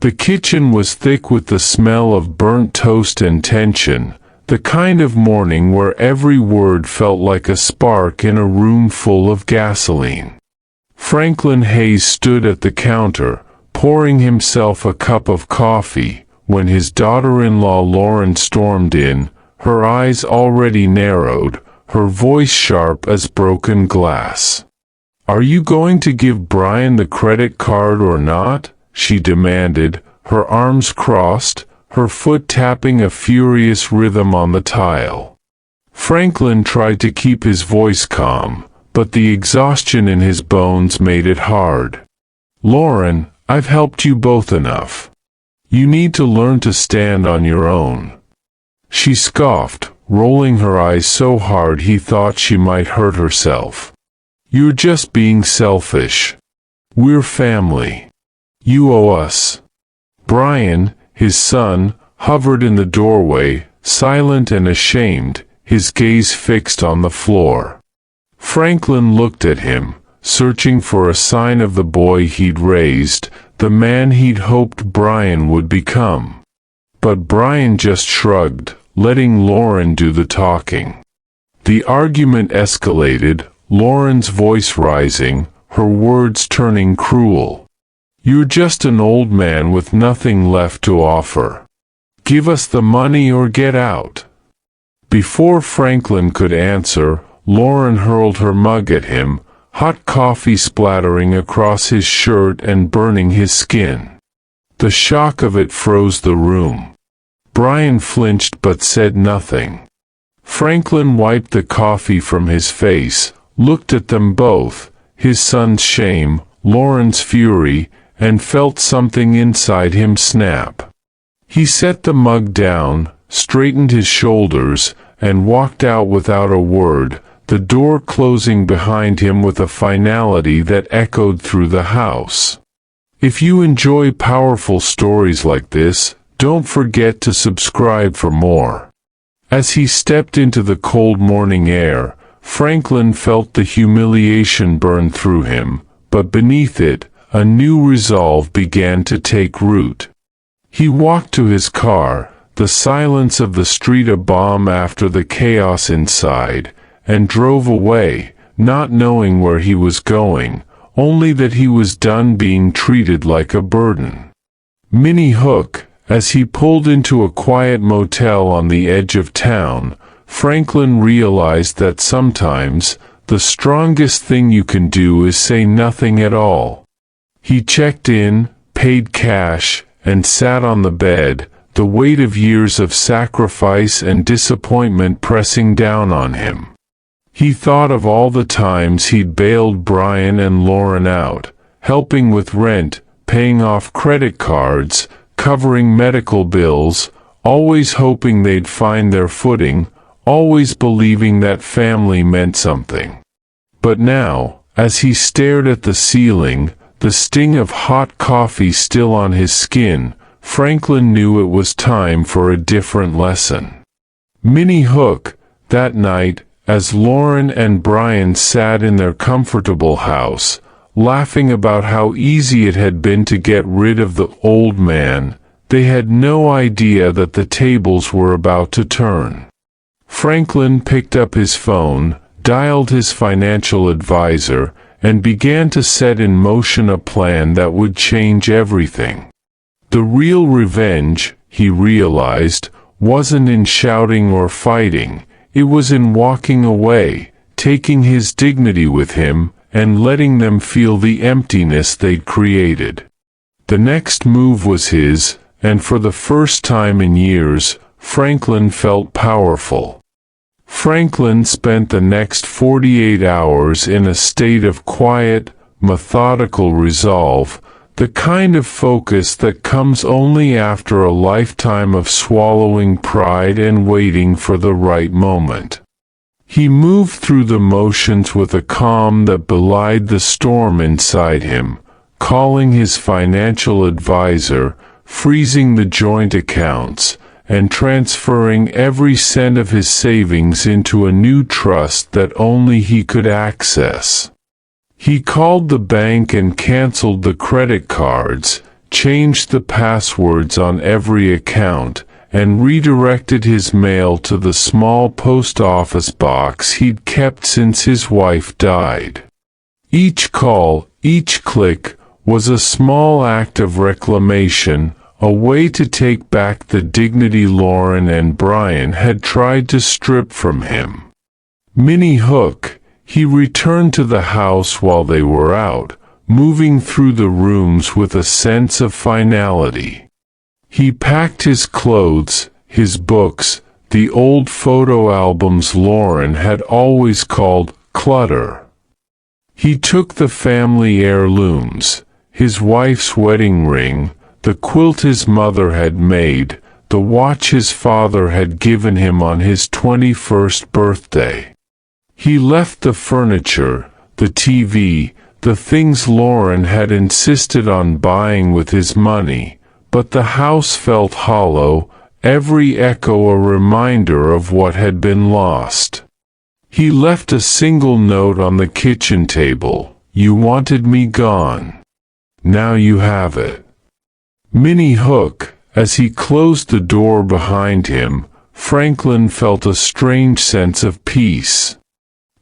The kitchen was thick with the smell of burnt toast and tension, the kind of morning where every word felt like a spark in a room full of gasoline. Franklin Hayes stood at the counter, pouring himself a cup of coffee, when his daughter-in-law Lauren stormed in, her eyes already narrowed, her voice sharp as broken glass. "Are you going to give Brian the credit card or not?" she demanded, her arms crossed, her foot tapping a furious rhythm on the tile. Franklin tried to keep his voice calm, but the exhaustion in his bones made it hard. "Lauren, I've helped you both enough. You need to learn to stand on your own." She scoffed, rolling her eyes so hard he thought she might hurt herself. "You're just being selfish. We're family. You owe us." Brian, his son, hovered in the doorway, silent and ashamed, his gaze fixed on the floor. Franklin looked at him, searching for a sign of the boy he'd raised, the man he'd hoped Brian would become. But Brian just shrugged, letting Lauren do the talking. The argument escalated, Lauren's voice rising, her words turning cruel. "You're just an old man with nothing left to offer. Give us the money or get out." Before Franklin could answer, Lauren hurled her mug at him, hot coffee splattering across his shirt and burning his skin. The shock of it froze the room. Brian flinched but said nothing. Franklin wiped the coffee from his face, looked at them both, his son's shame, Lauren's fury, and felt something inside him snap. He set the mug down, straightened his shoulders, and walked out without a word, the door closing behind him with a finality that echoed through the house. If you enjoy powerful stories like this, don't forget to subscribe for more. As he stepped into the cold morning air, Franklin felt the humiliation burn through him, but beneath it, a new resolve began to take root. He walked to his car, the silence of the street a balm after the chaos inside, and drove away, not knowing where he was going, only that he was done being treated like a burden. Minnie Hook, as he pulled into a quiet motel on the edge of town, Franklin realized that sometimes, the strongest thing you can do is say nothing at all. He checked in, paid cash, and sat on the bed, the weight of years of sacrifice and disappointment pressing down on him. He thought of all the times he'd bailed Brian and Lauren out, helping with rent, paying off credit cards, covering medical bills, always hoping they'd find their footing, always believing that family meant something. But now, as he stared at the ceiling, the sting of hot coffee still on his skin, Franklin knew it was time for a different lesson. Minnie Hook, that night, as Lauren and Brian sat in their comfortable house, laughing about how easy it had been to get rid of the old man, they had no idea that the tables were about to turn. Franklin picked up his phone, dialed his financial advisor, and began to set in motion a plan that would change everything. The real revenge, he realized, wasn't in shouting or fighting, it was in walking away, taking his dignity with him, and letting them feel the emptiness they'd created. The next move was his, and for the first time in years, Franklin felt powerful. Franklin spent the next 48 hours in a state of quiet, methodical resolve, the kind of focus that comes only after a lifetime of swallowing pride and waiting for the right moment. He moved through the motions with a calm that belied the storm inside him, calling his financial advisor, freezing the joint accounts, and transferring every cent of his savings into a new trust that only he could access. He called the bank and canceled the credit cards, changed the passwords on every account, and redirected his mail to the small post office box he'd kept since his wife died. Each call, each click, was a small act of reclamation, a way to take back the dignity Lauren and Brian had tried to strip from him. Minnie Hook, he returned to the house while they were out, moving through the rooms with a sense of finality. He packed his clothes, his books, the old photo albums Lauren had always called clutter. He took the family heirlooms, his wife's wedding ring, the quilt his mother had made, the watch his father had given him on his 21st birthday. He left the furniture, the TV, the things Lauren had insisted on buying with his money, but the house felt hollow, every echo a reminder of what had been lost. He left a single note on the kitchen table: "You wanted me gone. Now you have it." Minnie Hook, as he closed the door behind him, Franklin felt a strange sense of peace.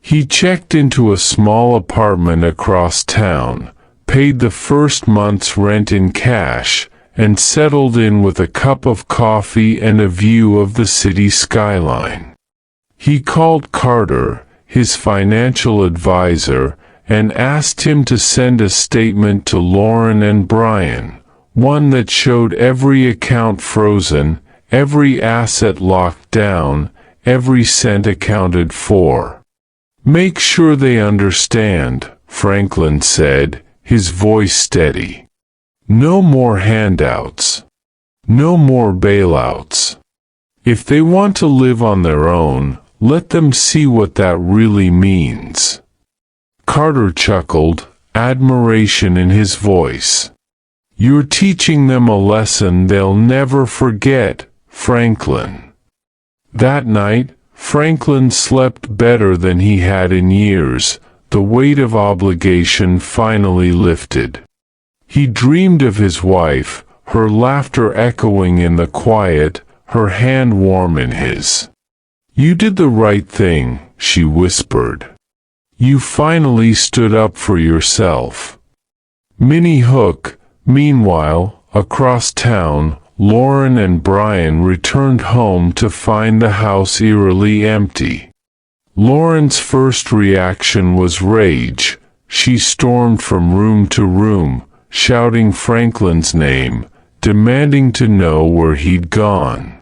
He checked into a small apartment across town, paid the first month's rent in cash, and settled in with a cup of coffee and a view of the city skyline. He called Carter, his financial advisor, and asked him to send a statement to Lauren and Brian, one that showed every account frozen, every asset locked down, every cent accounted for. "Make sure they understand," Franklin said, his voice steady. "No more handouts. No more bailouts. If they want to live on their own, let them see what that really means." Carter chuckled, admiration in his voice. "You're teaching them a lesson they'll never forget, Franklin." That night, Franklin slept better than he had in years. The weight of obligation finally lifted. He dreamed of his wife, her laughter echoing in the quiet, her hand warm in his. "You did the right thing," she whispered. "You finally stood up for yourself." Minnie Hook, meanwhile, across town, Lauren and Brian returned home to find the house eerily empty. Lauren's first reaction was rage. She stormed from room to room, shouting Franklin's name, demanding to know where he'd gone.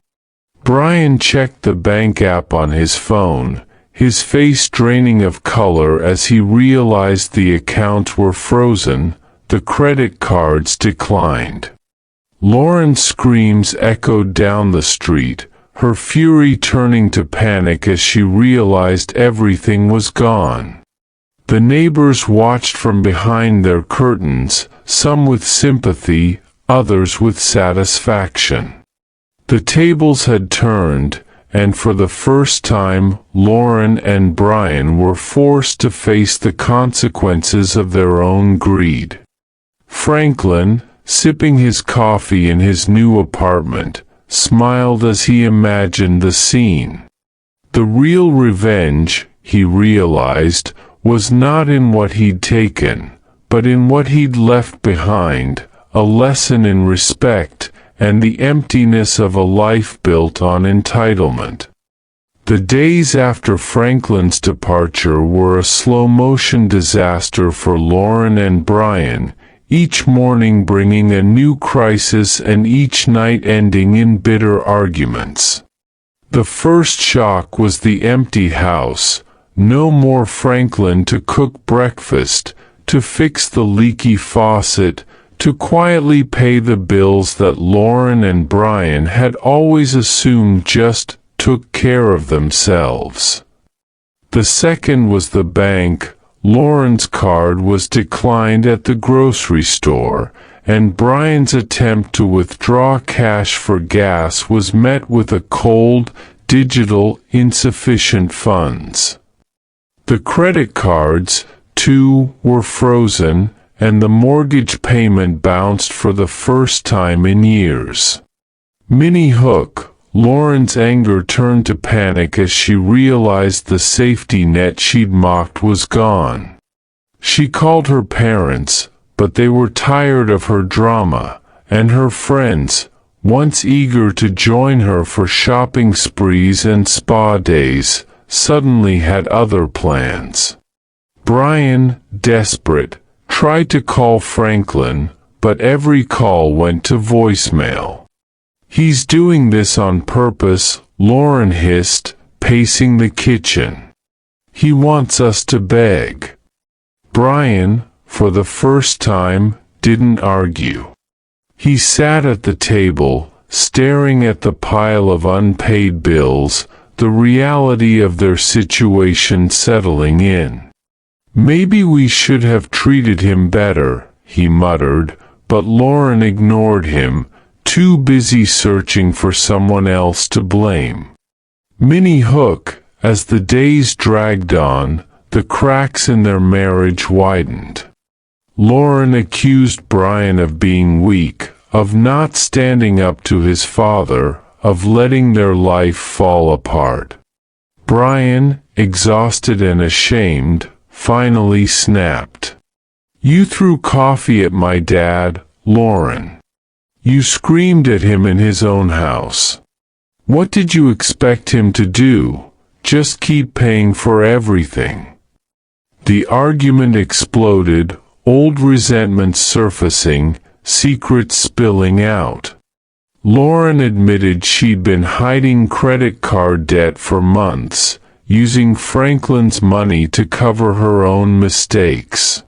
Brian checked the bank app on his phone, his face draining of color as he realized the accounts were frozen, the credit cards declined. Lauren's screams echoed down the street, her fury turning to panic as she realized everything was gone. The neighbors watched from behind their curtains, some with sympathy, others with satisfaction. The tables had turned, and for the first time, Lauren and Brian were forced to face the consequences of their own greed. Franklin, sipping his coffee in his new apartment, smiled as he imagined the scene. The real revenge, he realized, was not in what he'd taken, but in what he'd left behind, a lesson in respect, and the emptiness of a life built on entitlement. The days after Franklin's departure were a slow-motion disaster for Lauren and Brian, each morning bringing a new crisis and each night ending in bitter arguments. The first shock was the empty house. No more Franklin to cook breakfast, to fix the leaky faucet, to quietly pay the bills that Lauren and Brian had always assumed just took care of themselves. The second was the bank. Lauren's card was declined at the grocery store, and Brian's attempt to withdraw cash for gas was met with a cold, digital, insufficient funds. The credit cards, too, were frozen, and the mortgage payment bounced for the first time in years. Minnie Hook, Lauren's anger turned to panic as she realized the safety net she'd mocked was gone. She called her parents, but they were tired of her drama, and her friends, once eager to join her for shopping sprees and spa days, suddenly had other plans. Brian, desperate, tried to call Franklin, but every call went to voicemail. "He's doing this on purpose," Lauren hissed, pacing the kitchen. "He wants us to beg." Brian, for the first time, didn't argue. He sat at the table, staring at the pile of unpaid bills, the reality of their situation settling in. "Maybe we should have treated him better," he muttered, but Lauren ignored him, too busy searching for someone else to blame. Minnie Hook, as the days dragged on, the cracks in their marriage widened. Lauren accused Brian of being weak, of not standing up to his father, of letting their life fall apart. Brian, exhausted and ashamed, finally snapped. "You threw coffee at my dad, Lauren. You screamed at him in his own house. What did you expect him to do? Just keep paying for everything?" The argument exploded, old resentments surfacing, secrets spilling out. Lauren admitted she'd been hiding credit card debt for months, using Franklin's money to cover her own mistakes.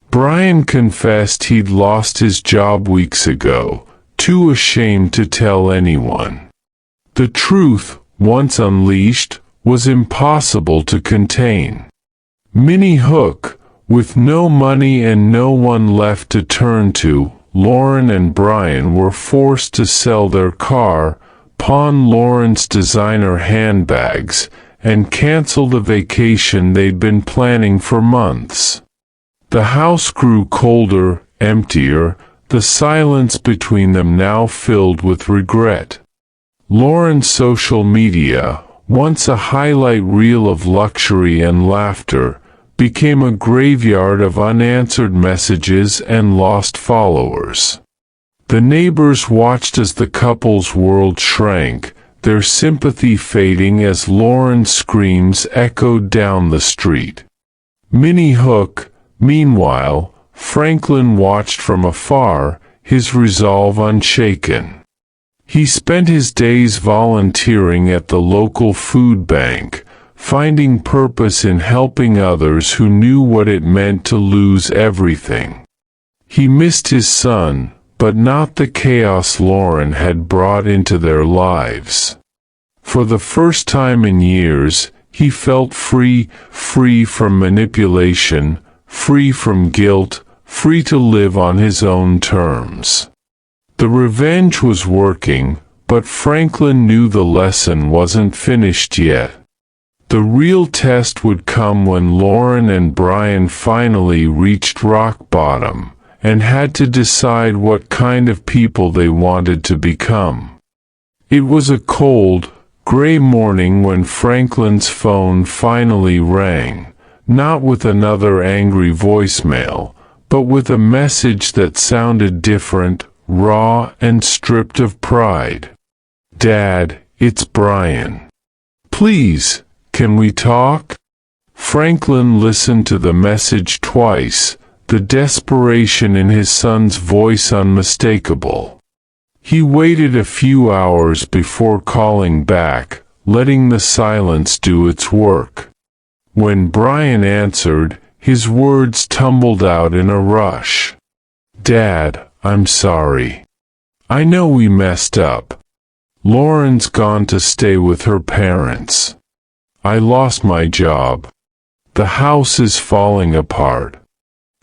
Brian confessed he'd lost his job weeks ago, too ashamed to tell anyone. The truth, once unleashed, was impossible to contain. Minnie Hook, with no money and no one left to turn to, Lauren and Brian were forced to sell their car, pawn Lauren's designer handbags, and cancel the vacation they'd been planning for months. The house grew colder, emptier, the silence between them now filled with regret. Lauren's social media, once a highlight reel of luxury and laughter, became a graveyard of unanswered messages and lost followers. The neighbors watched as the couple's world shrank, their sympathy fading as Lauren's screams echoed down the street. Minnie Hook, meanwhile, Franklin watched from afar, his resolve unshaken. He spent his days volunteering at the local food bank, finding purpose in helping others who knew what it meant to lose everything. He missed his son, but not the chaos Lauren had brought into their lives. For the first time in years, he felt free from manipulation, free from guilt, free to live on his own terms. The revenge was working, but Franklin knew the lesson wasn't finished yet. The real test would come when Lauren and Brian finally reached rock bottom, and had to decide what kind of people they wanted to become. It was a cold, gray morning when Franklin's phone finally rang, not with another angry voicemail, but with a message that sounded different, raw and stripped of pride. "Dad, it's Brian. Please, can we talk?" Franklin listened to the message twice, the desperation in his son's voice unmistakable. He waited a few hours before calling back, letting the silence do its work. When Brian answered, his words tumbled out in a rush. "Dad, I'm sorry. I know we messed up. Lauren's gone to stay with her parents. I lost my job. The house is falling apart.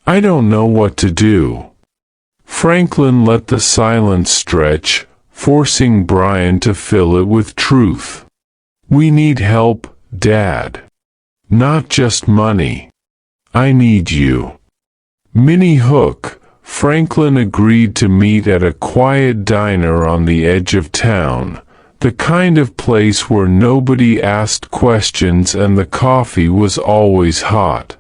I don't know what to do." Franklin let the silence stretch, forcing Brian to fill it with truth. "We need help, Dad. Not just money. I need you." Minnie Hook, Franklin agreed to meet at a quiet diner on the edge of town, the kind of place where nobody asked questions and the coffee was always hot.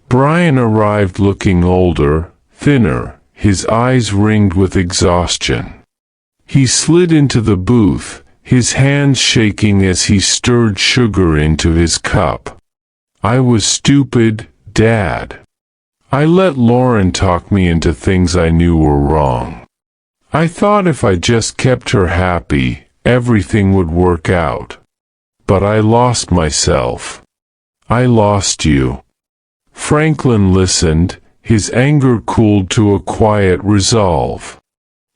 Brian arrived looking older, thinner, his eyes ringed with exhaustion. He slid into the booth, his hands shaking as he stirred sugar into his cup. "I was stupid, Dad. I let Lauren talk me into things I knew were wrong. I thought if I just kept her happy, everything would work out. But I lost myself. I lost you." Franklin listened, his anger cooled to a quiet resolve.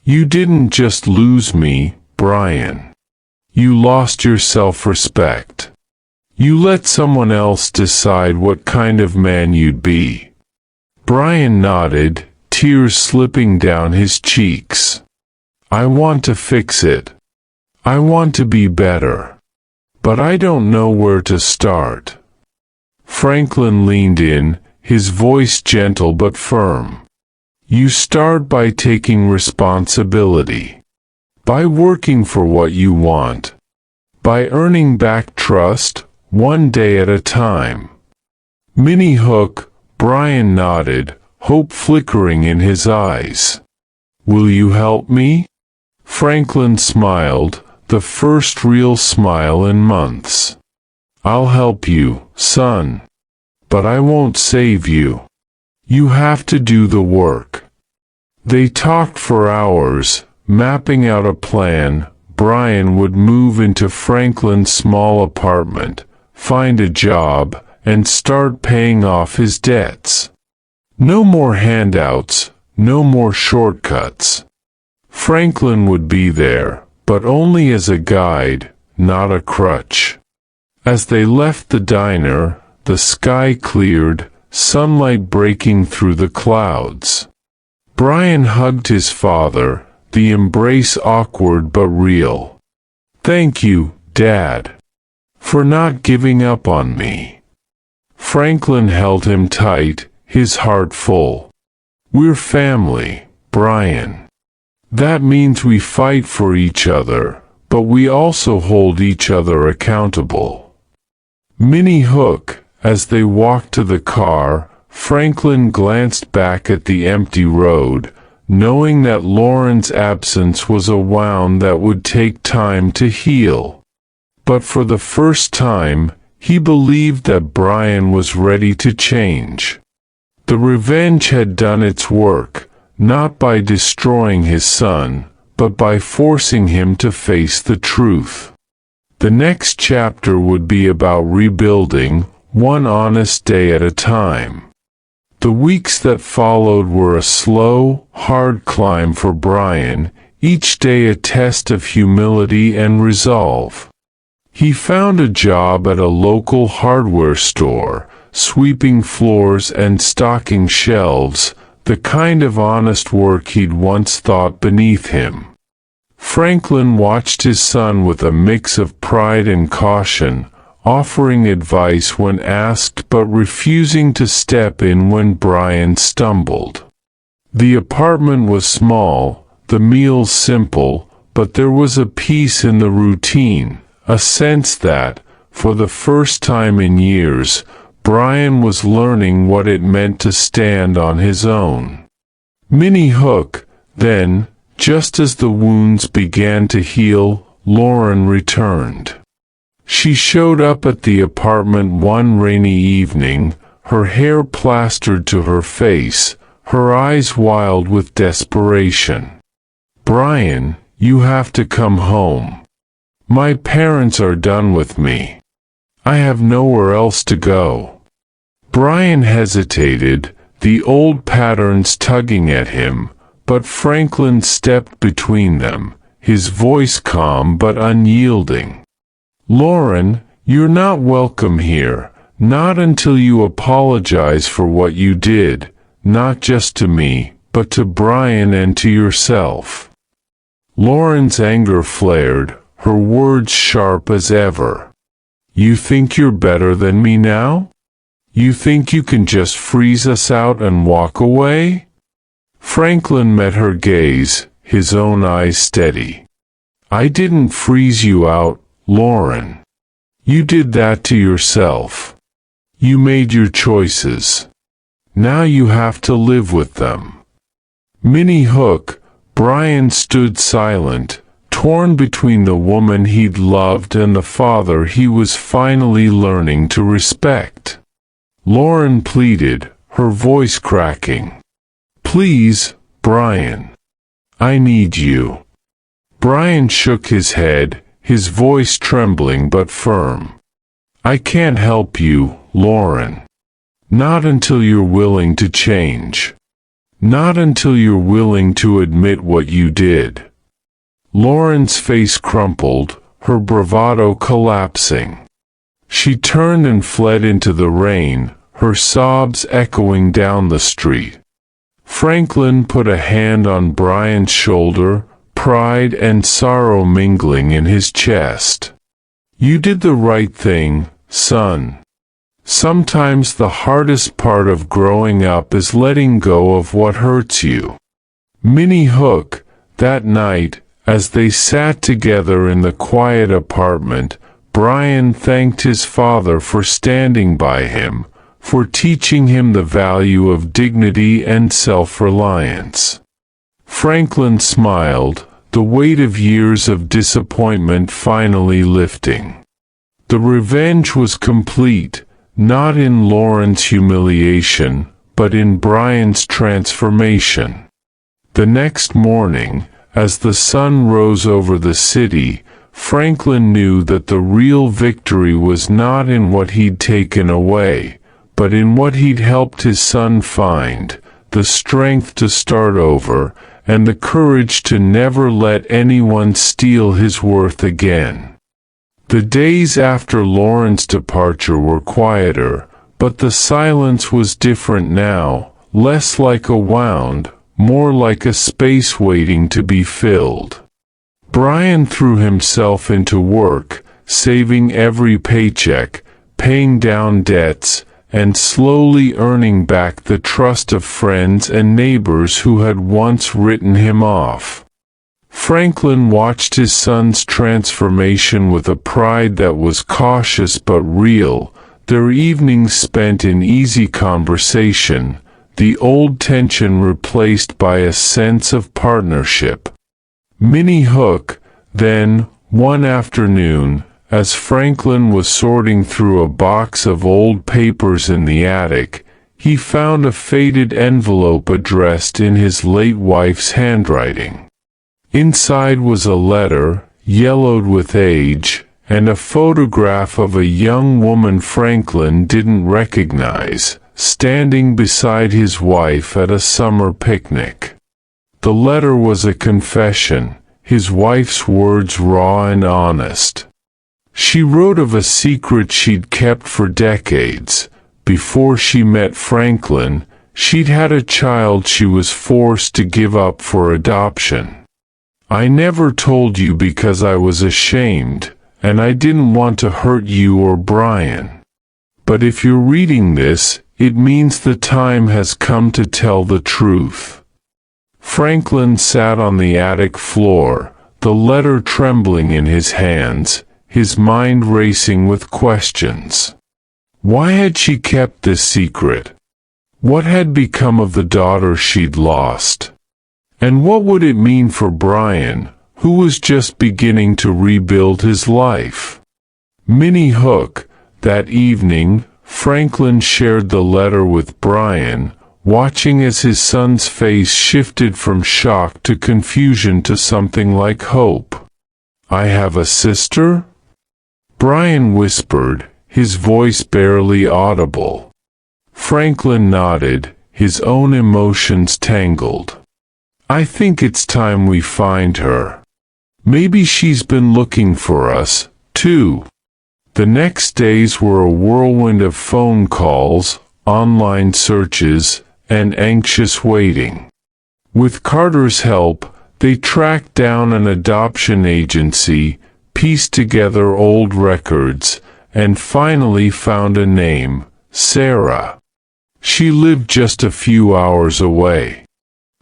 "You didn't just lose me, Brian. You lost your self-respect. You let someone else decide what kind of man you'd be." Brian nodded, tears slipping down his cheeks. "I want to fix it. I want to be better. But I don't know where to start." Franklin leaned in, his voice gentle but firm. "You start by taking responsibility. By working for what you want. By earning back trust, one day at a time." Minnie Hook, Brian nodded, hope flickering in his eyes. "Will you help me?" Franklin smiled, the first real smile in months. "I'll help you, son. But I won't save you. You have to do the work." They talked for hours, mapping out a plan. Brian would move into Franklin's small apartment, find a job, and start paying off his debts. No more handouts, no more shortcuts. Franklin would be there, but only as a guide, not a crutch. As they left the diner, the sky cleared, sunlight breaking through the clouds. Brian hugged his father, the embrace awkward but real. "Thank you, Dad, for not giving up on me." Franklin held him tight, his heart full. "We're family, Brian. That means we fight for each other, but we also hold each other accountable." Minnie Hook, as they walked to the car, Franklin glanced back at the empty road, knowing that Lauren's absence was a wound that would take time to heal. But for the first time, he believed that Brian was ready to change. The revenge had done its work, not by destroying his son, but by forcing him to face the truth. The next chapter would be about rebuilding, one honest day at a time. The weeks that followed were a slow, hard climb for Brian, each day a test of humility and resolve. He found a job at a local hardware store, sweeping floors and stocking shelves, the kind of honest work he'd once thought beneath him. Franklin watched his son with a mix of pride and caution, offering advice when asked but refusing to step in when Brian stumbled. The apartment was small, the meals simple, but there was a peace in the routine, a sense that, for the first time in years, Brian was learning what it meant to stand on his own. Minnie Hook, then, just as the wounds began to heal, Lauren returned. She showed up at the apartment one rainy evening, her hair plastered to her face, her eyes wild with desperation. "Brian, you have to come home. My parents are done with me. I have nowhere else to go." Brian hesitated, the old patterns tugging at him, but Franklin stepped between them, his voice calm but unyielding. "Lauren, you're not welcome here, not until you apologize for what you did, not just to me, but to Brian and to yourself." Lauren's anger flared, her words sharp as ever. "You think you're better than me now? You think you can just freeze us out and walk away? Franklin met her gaze, his own eyes steady. I didn't freeze you out, Lauren. You did that to yourself. You made your choices. Now you have to live with them. Minnie Hook, Brian stood silent, torn between the woman he'd loved and the father he was finally learning to respect. Lauren pleaded, her voice cracking. Please, Brian. I need you. Brian shook his head, his voice trembling but firm. I can't help you, Lauren. Not until you're willing to change. Not until you're willing to admit what you did. Lauren's face crumpled, her bravado collapsing. She turned and fled into the rain, her sobs echoing down the street. Franklin put a hand on Brian's shoulder, pride and sorrow mingling in his chest. You did the right thing, son. Sometimes the hardest part of growing up is letting go of what hurts you. Minnie Hook, that night, as they sat together in the quiet apartment, Brian thanked his father for standing by him, for teaching him the value of dignity and self-reliance. Franklin smiled, the weight of years of disappointment finally lifting. The revenge was complete, not in Lauren's humiliation, but in Brian's transformation. The next morning, as the sun rose over the city, Franklin knew that the real victory was not in what he'd taken away, but in what he'd helped his son find, the strength to start over, and the courage to never let anyone steal his worth again. The days after Lauren's departure were quieter, but the silence was different now, less like a wound, more like a space waiting to be filled. Brian threw himself into work, saving every paycheck, paying down debts, and slowly earning back the trust of friends and neighbors who had once written him off. Franklin watched his son's transformation with a pride that was cautious but real, their evenings spent in easy conversation, the old tension replaced by a sense of partnership. Minnie Hook, then, one afternoon, as Franklin was sorting through a box of old papers in the attic, he found a faded envelope addressed in his late wife's handwriting. Inside was a letter, yellowed with age, and a photograph of a young woman Franklin didn't recognize, standing beside his wife at a summer picnic. The letter was a confession, his wife's words raw and honest. She wrote of a secret she'd kept for decades. Before she met Franklin, she'd had a child she was forced to give up for adoption. I never told you because I was ashamed, and I didn't want to hurt you or Brian. But if you're reading this, it means the time has come to tell the truth. Franklin sat on the attic floor, the letter trembling in his hands, his mind racing with questions. Why had she kept this secret? What had become of the daughter she'd lost? And what would it mean for Brian, who was just beginning to rebuild his life? Minnie Hook, that evening, Franklin shared the letter with Brian, watching as his son's face shifted from shock to confusion to something like hope. I have a sister? Brian whispered, his voice barely audible. Franklin nodded, his own emotions tangled. I think it's time we find her. Maybe she's been looking for us, too. The next days were a whirlwind of phone calls, online searches, and anxious waiting. With Carter's help, they tracked down an adoption agency, pieced together old records, and finally found a name, Sarah. She lived just a few hours away.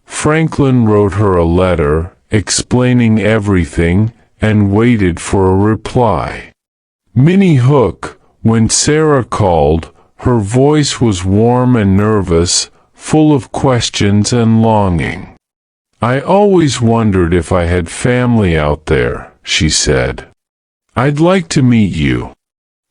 Franklin wrote her a letter, explaining everything, and waited for a reply. Minnie Hook, when Sarah called, her voice was warm and nervous, full of questions and longing. "I always wondered if I had family out there," she said. "I'd like to meet you."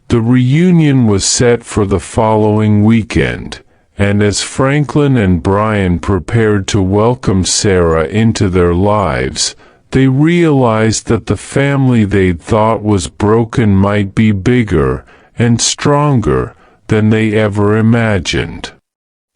The reunion was set for the following weekend, and as Franklin and Brian prepared to welcome Sarah into their lives, they realized that the family they'd thought was broken might be bigger and stronger than they ever imagined.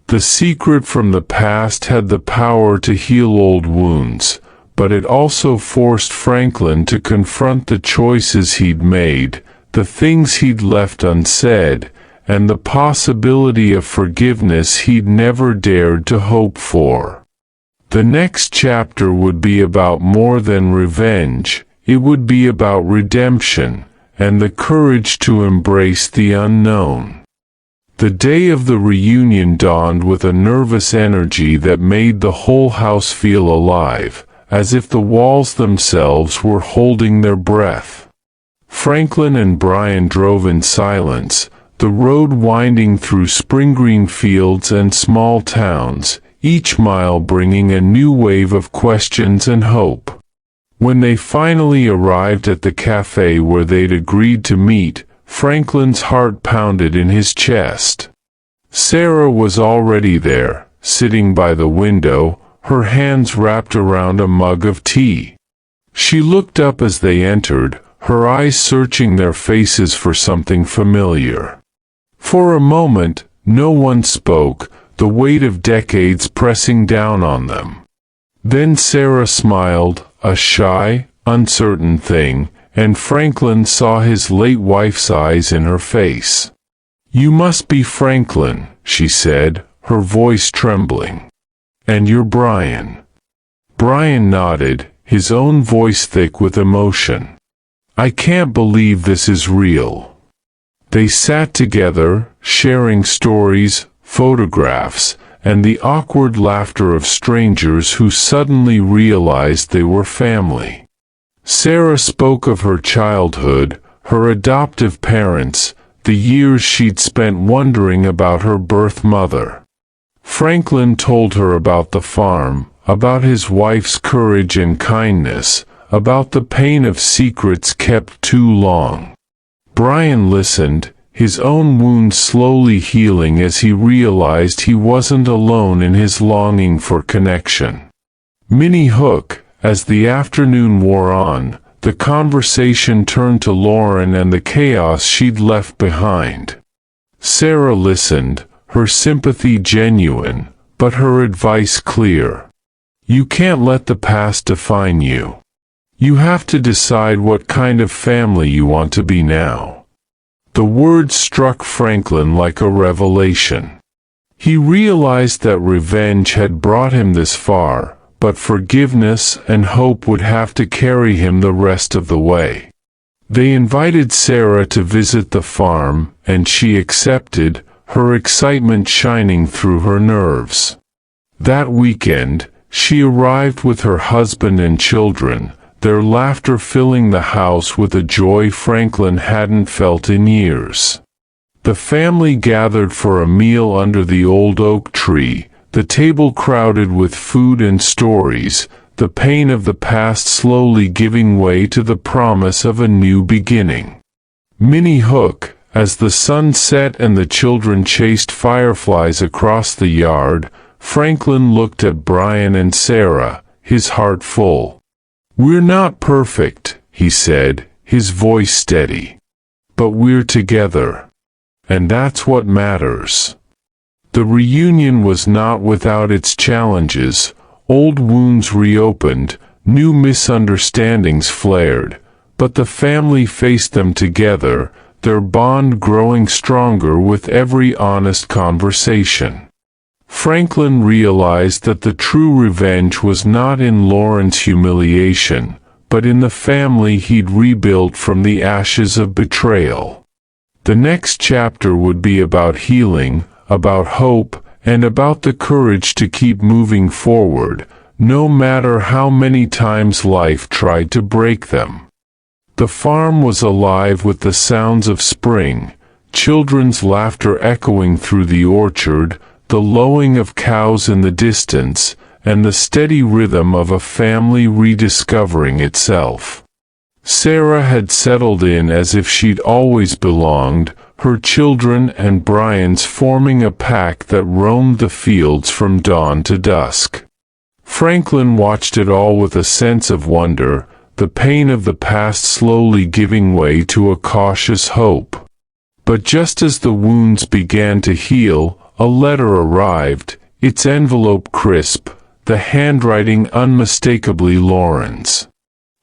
The secret from the past had the power to heal old wounds, but it also forced Franklin to confront the choices he'd made, the things he'd left unsaid, and the possibility of forgiveness he'd never dared to hope for. The next chapter would be about more than revenge. It would be about redemption, and the courage to embrace the unknown. The day of the reunion dawned with a nervous energy that made the whole house feel alive, as if the walls themselves were holding their breath. Franklin and Brian drove in silence, the road winding through spring-green fields and small towns, each mile bringing a new wave of questions and hope. When they finally arrived at the cafe where they'd agreed to meet, Franklin's heart pounded in his chest. Sarah was already there, sitting by the window, her hands wrapped around a mug of tea. She looked up as they entered, her eyes searching their faces for something familiar. For a moment, no one spoke, the weight of decades pressing down on them. Then Sarah smiled, a shy, uncertain thing, and Franklin saw his late wife's eyes in her face. "You must be Franklin," she said, her voice trembling. "And you're Brian." Brian nodded, his own voice thick with emotion. "I can't believe this is real." They sat together, sharing stories, photographs, and the awkward laughter of strangers who suddenly realized they were family. Sarah spoke of her childhood, her adoptive parents, the years she'd spent wondering about her birth mother. Franklin told her about the farm, about his wife's courage and kindness, about the pain of secrets kept too long. Brian listened, his own wounds slowly healing as he realized he wasn't alone in his longing for connection. Minnie Hook, as the afternoon wore on, the conversation turned to Lauren and the chaos she'd left behind. Sarah listened, her sympathy genuine, but her advice clear. "You can't let the past define you. You have to decide what kind of family you want to be now." The words struck Franklin like a revelation. He realized that revenge had brought him this far, but forgiveness and hope would have to carry him the rest of the way. They invited Sarah to visit the farm, and she accepted, her excitement shining through her nerves. That weekend, she arrived with her husband and children, their laughter filling the house with a joy Franklin hadn't felt in years. The family gathered for a meal under the old oak tree, the table crowded with food and stories, the pain of the past slowly giving way to the promise of a new beginning. Minnie Hook, as the sun set and the children chased fireflies across the yard, Franklin looked at Brian and Sarah, his heart full. "We're not perfect," he said, his voice steady. "But we're together. And that's what matters." The reunion was not without its challenges. Old wounds reopened, new misunderstandings flared, but the family faced them together, their bond growing stronger with every honest conversation. Franklin realized that the true revenge was not in Lauren's humiliation, but in the family he'd rebuilt from the ashes of betrayal. The next chapter would be about healing, about hope, and about the courage to keep moving forward, no matter how many times life tried to break them. The farm was alive with the sounds of spring, children's laughter echoing through the orchard, the lowing of cows in the distance, and the steady rhythm of a family rediscovering itself. Sarah had settled in as if she'd always belonged, her children and Brian's forming a pack that roamed the fields from dawn to dusk. Franklin watched it all with a sense of wonder, the pain of the past slowly giving way to a cautious hope. But just as the wounds began to heal, a letter arrived, its envelope crisp, the handwriting unmistakably Lauren's.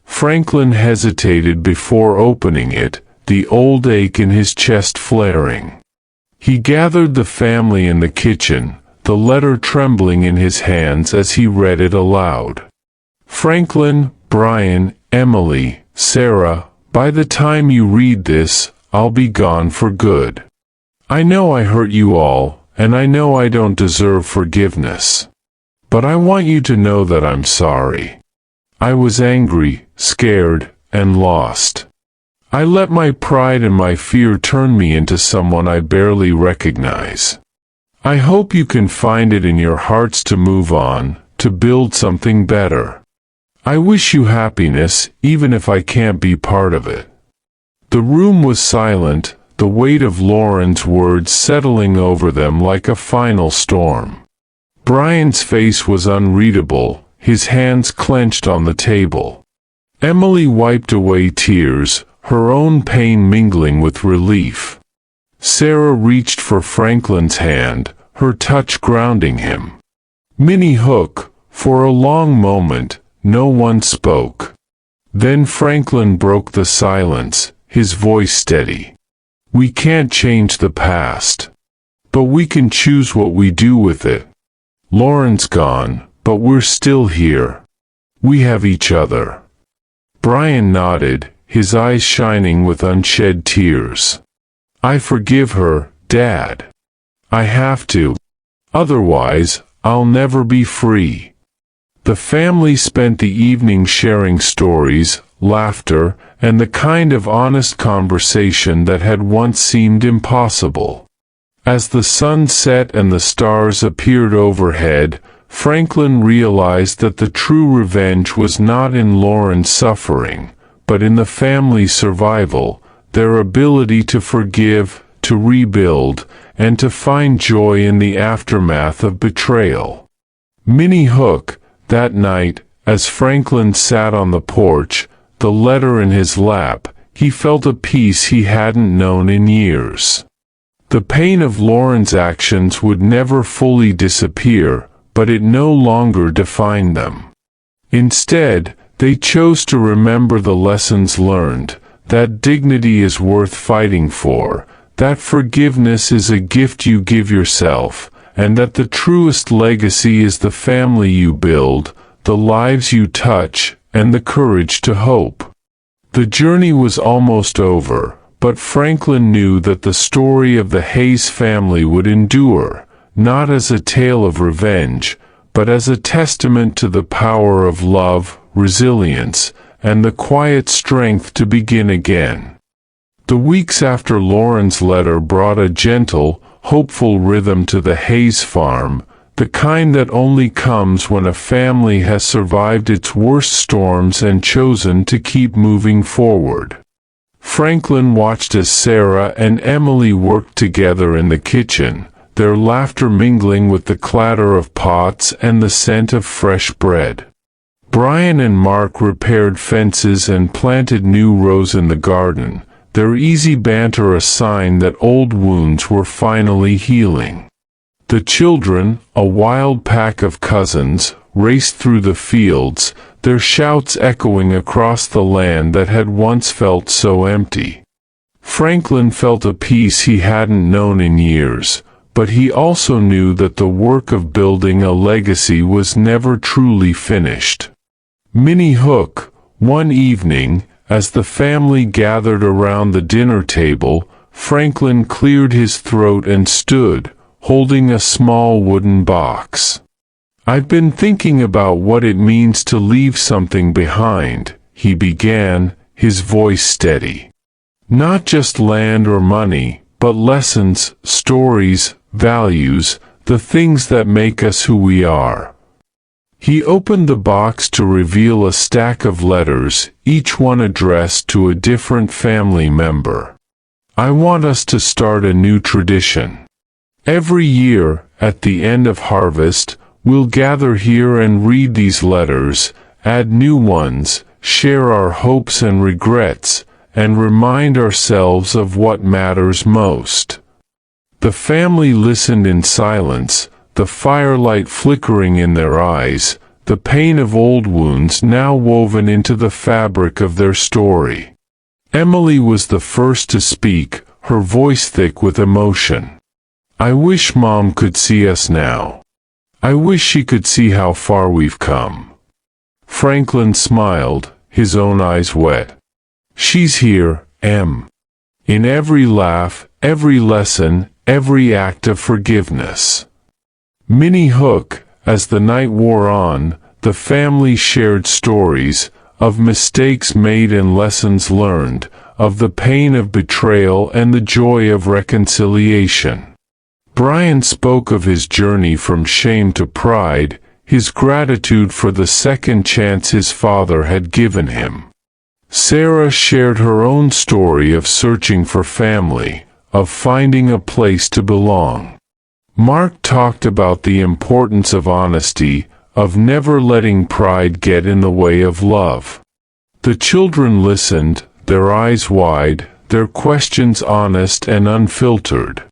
Franklin hesitated before opening it, the old ache in his chest flaring. He gathered the family in the kitchen, the letter trembling in his hands as he read it aloud. Franklin, Brian, Emily, Sarah, by the time you read this, I'll be gone for good. I know I hurt you all, and I know I don't deserve forgiveness. But I want you to know that I'm sorry. I was angry, scared, and lost. I let my pride and my fear turn me into someone I barely recognize. I hope you can find it in your hearts to move on, to build something better. I wish you happiness, even if I can't be part of it. The room was silent, the weight of Lauren's words settling over them like a final storm. Brian's face was unreadable, his hands clenched on the table. Emily wiped away tears, her own pain mingling with relief. Sarah reached for Franklin's hand, her touch grounding him. Minnie Hook, for a long moment, no one spoke. Then Franklin broke the silence, his voice steady. We can't change the past. But we can choose what we do with it. Lauren's gone, but we're still here. We have each other. Brian nodded, his eyes shining with unshed tears. I forgive her, Dad. I have to. Otherwise, I'll never be free. The family spent the evening sharing stories, laughter, and the kind of honest conversation that had once seemed impossible. As the sun set and the stars appeared overhead, Franklin realized that the true revenge was not in Lauren's suffering, but in the family's survival, their ability to forgive, to rebuild, and to find joy in the aftermath of betrayal. Minnie Hook, that night, as Franklin sat on the porch, the letter in his lap, he felt a peace he hadn't known in years. The pain of Lauren's actions would never fully disappear, but it no longer defined them. Instead, they chose to remember the lessons learned, that dignity is worth fighting for, that forgiveness is a gift you give yourself, and that the truest legacy is the family you build, the lives you touch, and the courage to hope. The journey was almost over, but Franklin knew that the story of the Hayes family would endure, not as a tale of revenge, but as a testament to the power of love, resilience, and the quiet strength to begin again. The weeks after Lauren's letter brought a gentle, hopeful rhythm to the Hayes farm, the kind that only comes when a family has survived its worst storms and chosen to keep moving forward. Franklin watched as Sarah and Emily worked together in the kitchen, their laughter mingling with the clatter of pots and the scent of fresh bread. Brian and Mark repaired fences and planted new rows in the garden, their easy banter a sign that old wounds were finally healing. The children, a wild pack of cousins, raced through the fields, their shouts echoing across the land that had once felt so empty. Franklin felt a peace he hadn't known in years, but he also knew that the work of building a legacy was never truly finished. Minnie Hook, one evening, as the family gathered around the dinner table, Franklin cleared his throat and stood, holding a small wooden box. "I've been thinking about what it means to leave something behind," he began, his voice steady. "Not just land or money, but lessons, stories, values, the things that make us who we are." He opened the box to reveal a stack of letters, each one addressed to a different family member. "I want us to start a new tradition. Every year, at the end of harvest, we'll gather here and read these letters, add new ones, share our hopes and regrets, and remind ourselves of what matters most." The family listened in silence, the firelight flickering in their eyes, the pain of old wounds now woven into the fabric of their story. Emily was the first to speak, her voice thick with emotion. "I wish Mom could see us now. I wish she could see how far we've come." Franklin smiled, his own eyes wet. "She's here, Em. In every laugh, every lesson, every act of forgiveness." Minnie Hook, as the night wore on, the family shared stories, of mistakes made and lessons learned, of the pain of betrayal and the joy of reconciliation. Brian spoke of his journey from shame to pride, his gratitude for the second chance his father had given him. Sarah shared her own story of searching for family, of finding a place to belong. Mark talked about the importance of honesty, of never letting pride get in the way of love. The children listened, their eyes wide, their questions honest and unfiltered.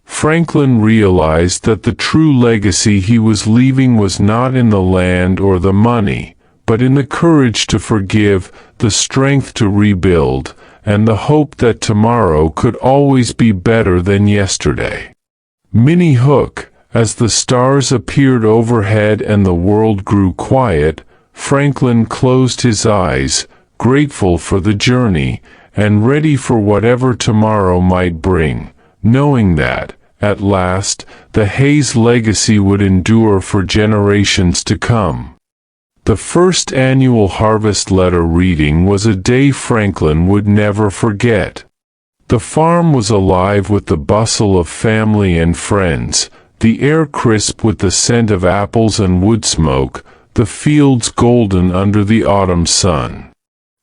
Franklin realized that the true legacy he was leaving was not in the land or the money, but in the courage to forgive, the strength to rebuild, and the hope that tomorrow could always be better than yesterday. Minnie Hook, as the stars appeared overhead and the world grew quiet, Franklin closed his eyes, grateful for the journey, and ready for whatever tomorrow might bring, knowing that, at last, the Hayes legacy would endure for generations to come. The first annual harvest letter reading was a day Franklin would never forget. The farm was alive with the bustle of family and friends, the air crisp with the scent of apples and wood smoke, the fields golden under the autumn sun.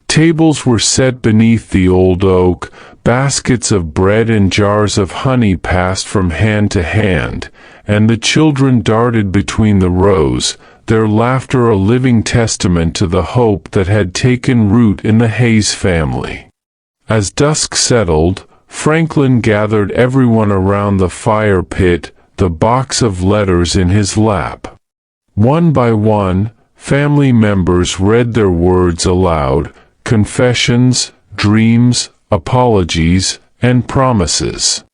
Tables were set beneath the old oak, baskets of bread and jars of honey passed from hand to hand, and the children darted between the rows, their laughter a living testament to the hope that had taken root in the Hayes family. As dusk settled, Franklin gathered everyone around the fire pit, the box of letters in his lap. One by one, family members read their words aloud, confessions, dreams, apologies, and promises.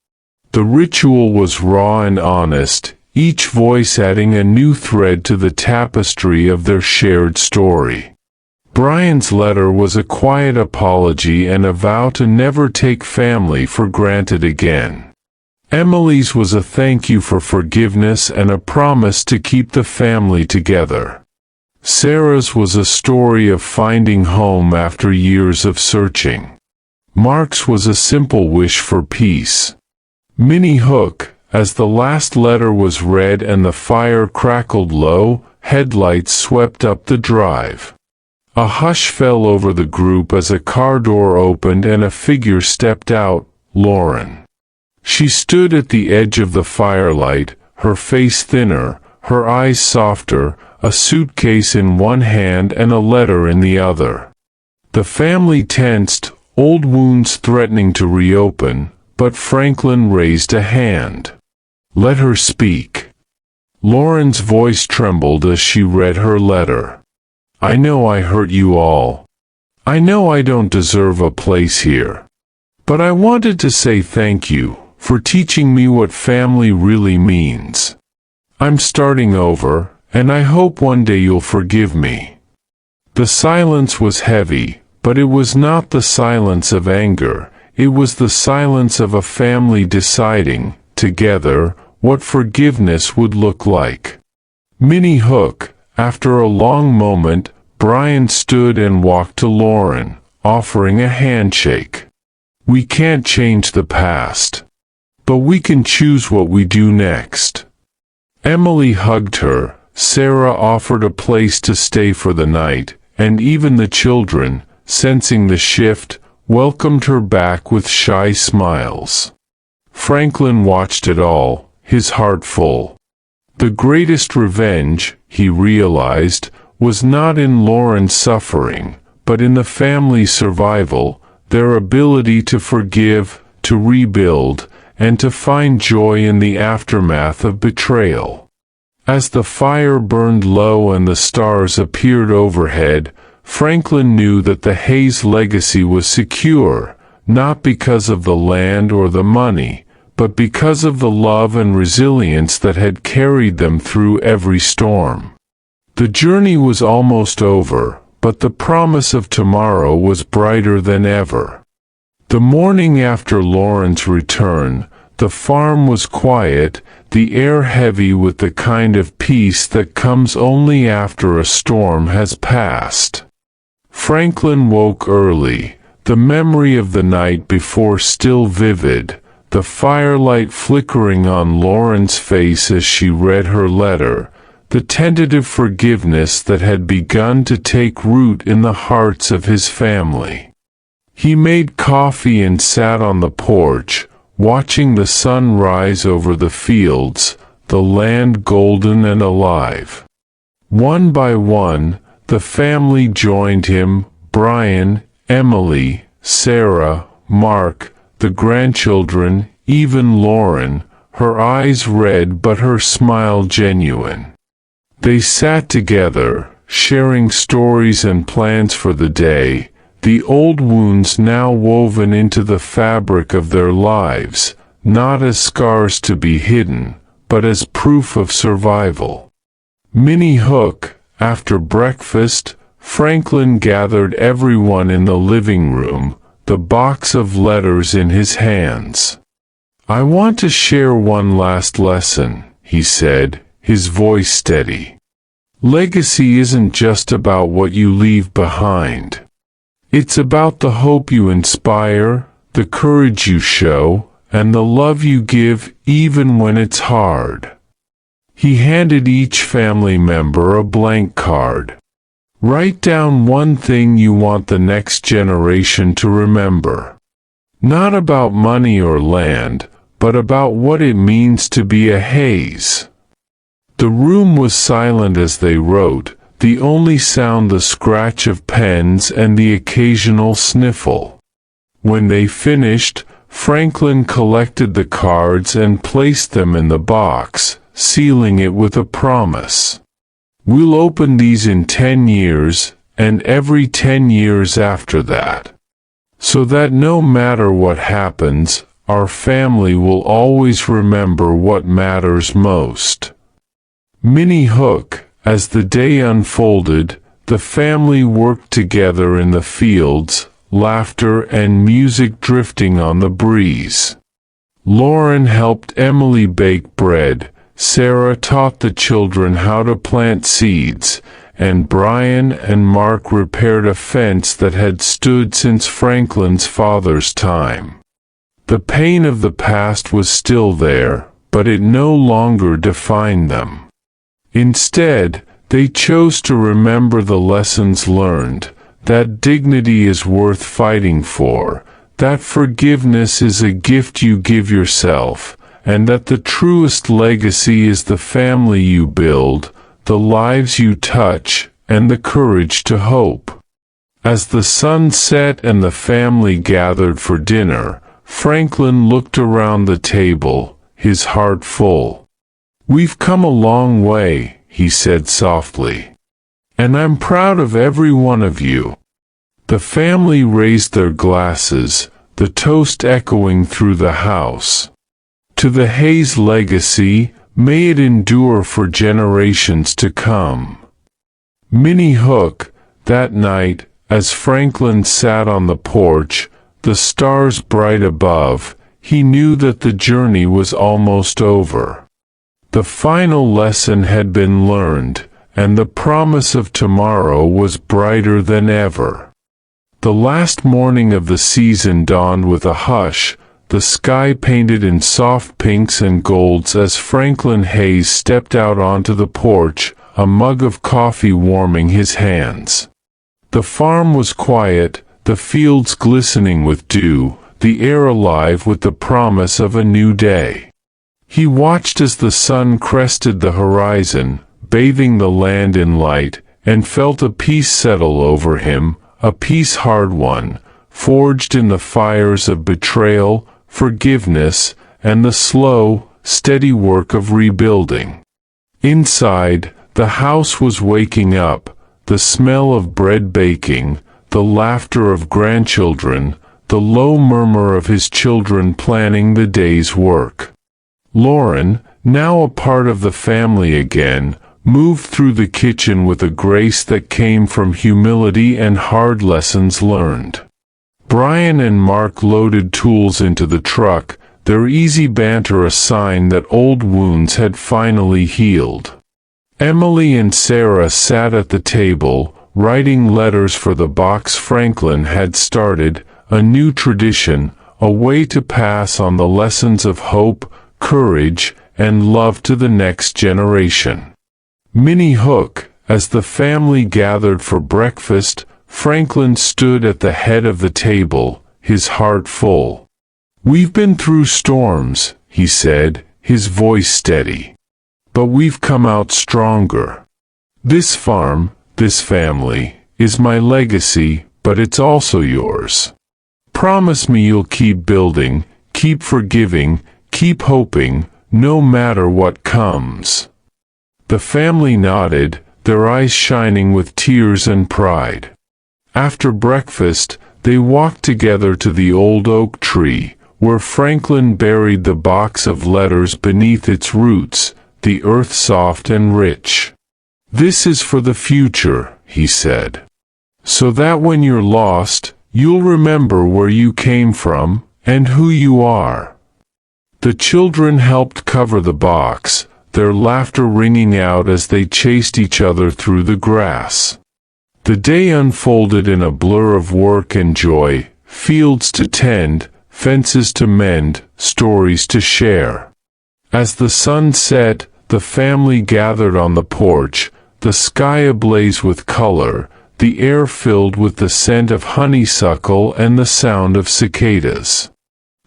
The ritual was raw and honest, each voice adding a new thread to the tapestry of their shared story. Brian's letter was a quiet apology and a vow to never take family for granted again. Emily's was a thank you for forgiveness and a promise to keep the family together. Sarah's was a story of finding home after years of searching. Mark's was a simple wish for peace. Minnie Hook, as the last letter was read and the fire crackled low, headlights swept up the drive. A hush fell over the group as a car door opened and a figure stepped out, Lauren. She stood at the edge of the firelight, her face thinner, her eyes softer, a suitcase in one hand and a letter in the other. The family tensed, old wounds threatening to reopen, but Franklin raised a hand. "Let her speak." Lauren's voice trembled as she read her letter. "I know I hurt you all. I know I don't deserve a place here. But I wanted to say thank you for teaching me what family really means. I'm starting over, and I hope one day you'll forgive me." The silence was heavy, but it was not the silence of anger, It was the silence of a family deciding, together, what forgiveness would look like. Minnie Hook, after a long moment, Brian stood and walked to Lauren, offering a handshake. We can't change the past, but we can choose what we do next. Emily hugged her, Sarah offered a place to stay for the night, and even the children, sensing the shift, welcomed her back with shy smiles. Franklin watched it all, his heart full. The greatest revenge, he realized, was not in Lauren's suffering, but in the family's survival, their ability to forgive, to rebuild, and to find joy in the aftermath of betrayal. As the fire burned low and the stars appeared overhead, Franklin knew that the Hayes legacy was secure, not because of the land or the money, but because of the love and resilience that had carried them through every storm. The journey was almost over, but the promise of tomorrow was brighter than ever. The morning after Lauren's return, the farm was quiet, the air heavy with the kind of peace that comes only after a storm has passed. Franklin woke early, the memory of the night before still vivid, the firelight flickering on Lauren's face as she read her letter, the tentative forgiveness that had begun to take root in the hearts of his family. He made coffee and sat on the porch, watching the sun rise over the fields, the land golden and alive. One by one, the family joined him, Brian, Emily, Sarah, Mark, the grandchildren, even Lauren, her eyes red but her smile genuine. They sat together, sharing stories and plans for the day, the old wounds now woven into the fabric of their lives, not as scars to be hidden, but as proof of survival. Minnie Hook, after breakfast, Franklin gathered everyone in the living room, the box of letters in his hands. I want to share one last lesson, he said, his voice steady. Legacy isn't just about what you leave behind. It's about the hope you inspire, the courage you show, and the love you give even when it's hard. He handed each family member a blank card. Write down one thing you want the next generation to remember. Not about money or land, but about what it means to be a Hayes. The room was silent as they wrote, the only sound the scratch of pens and the occasional sniffle. When they finished, Franklin collected the cards and placed them in the box, sealing it with a promise. We'll open these in 10 years, and every 10 years after that. So that no matter what happens, our family will always remember what matters most. Minnie Hook. As the day unfolded, the family worked together in the fields, laughter and music drifting on the breeze. Lauren helped Emily bake bread, Sarah taught the children how to plant seeds, and Brian and Mark repaired a fence that had stood since Franklin's father's time. The pain of the past was still there, but it no longer defined them. Instead, they chose to remember the lessons learned, that dignity is worth fighting for, that forgiveness is a gift you give yourself, and that the truest legacy is the family you build, the lives you touch, and the courage to hope. As the sun set and the family gathered for dinner, Franklin looked around the table, his heart full. We've come a long way, he said softly. And I'm proud of every one of you. The family raised their glasses, the toast echoing through the house. To the Hayes legacy, may it endure for generations to come. Minnie Hook, that night, as Franklin sat on the porch, the stars bright above, he knew that the journey was almost over. The final lesson had been learned, and the promise of tomorrow was brighter than ever. The last morning of the season dawned with a hush, the sky painted in soft pinks and golds as Franklin Hayes stepped out onto the porch, a mug of coffee warming his hands. The farm was quiet, the fields glistening with dew, the air alive with the promise of a new day. He watched as the sun crested the horizon, bathing the land in light, and felt a peace settle over him, a peace hard-won, forged in the fires of betrayal, forgiveness, and the slow, steady work of rebuilding. Inside, the house was waking up, the smell of bread baking, the laughter of grandchildren, the low murmur of his children planning the day's work. Lauren, now a part of the family again, moved through the kitchen with a grace that came from humility and hard lessons learned. Brian and Mark loaded tools into the truck, their easy banter a sign that old wounds had finally healed. Emily and Sarah sat at the table, writing letters for the box Franklin had started, a new tradition, a way to pass on the lessons of hope, courage, and love to the next generation. Minnie Hook, as the family gathered for breakfast, Franklin stood at the head of the table, his heart full. "We've been through storms," he said, his voice steady. "But we've come out stronger. This farm, this family, is my legacy, but it's also yours. Promise me you'll keep building, keep forgiving, keep hoping, no matter what comes." The family nodded, their eyes shining with tears and pride. After breakfast, they walked together to the old oak tree, where Franklin buried the box of letters beneath its roots, the earth soft and rich. "This is for the future," he said. "So that when you're lost, you'll remember where you came from, and who you are." The children helped cover the box, their laughter ringing out as they chased each other through the grass. The day unfolded in a blur of work and joy, fields to tend, fences to mend, stories to share. As the sun set, the family gathered on the porch, the sky ablaze with color, the air filled with the scent of honeysuckle and the sound of cicadas.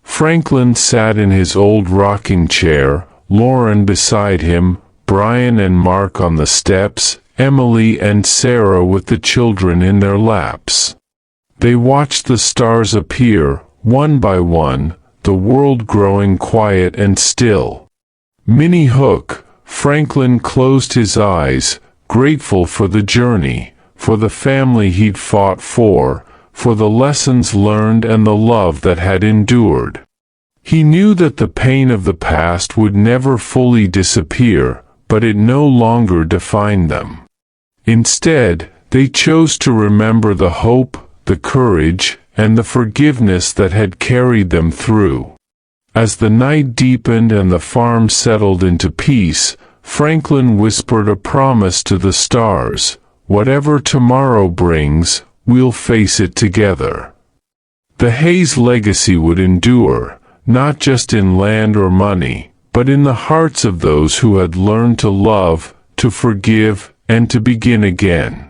Franklin sat in his old rocking chair, Lauren beside him, Brian and Mark on the steps, Emily and Sarah with the children in their laps. They watched the stars appear, one by one, the world growing quiet and still. Minnie Hook, Franklin closed his eyes, grateful for the journey, for the family he'd fought for the lessons learned and the love that had endured. He knew that the pain of the past would never fully disappear, but it no longer defined them. Instead, they chose to remember the hope, the courage, and the forgiveness that had carried them through. As the night deepened and the farm settled into peace, Franklin whispered a promise to the stars: "Whatever tomorrow brings, we'll face it together." The Hayes legacy would endure, not just in land or money, but in the hearts of those who had learned to love, to forgive, and to begin again.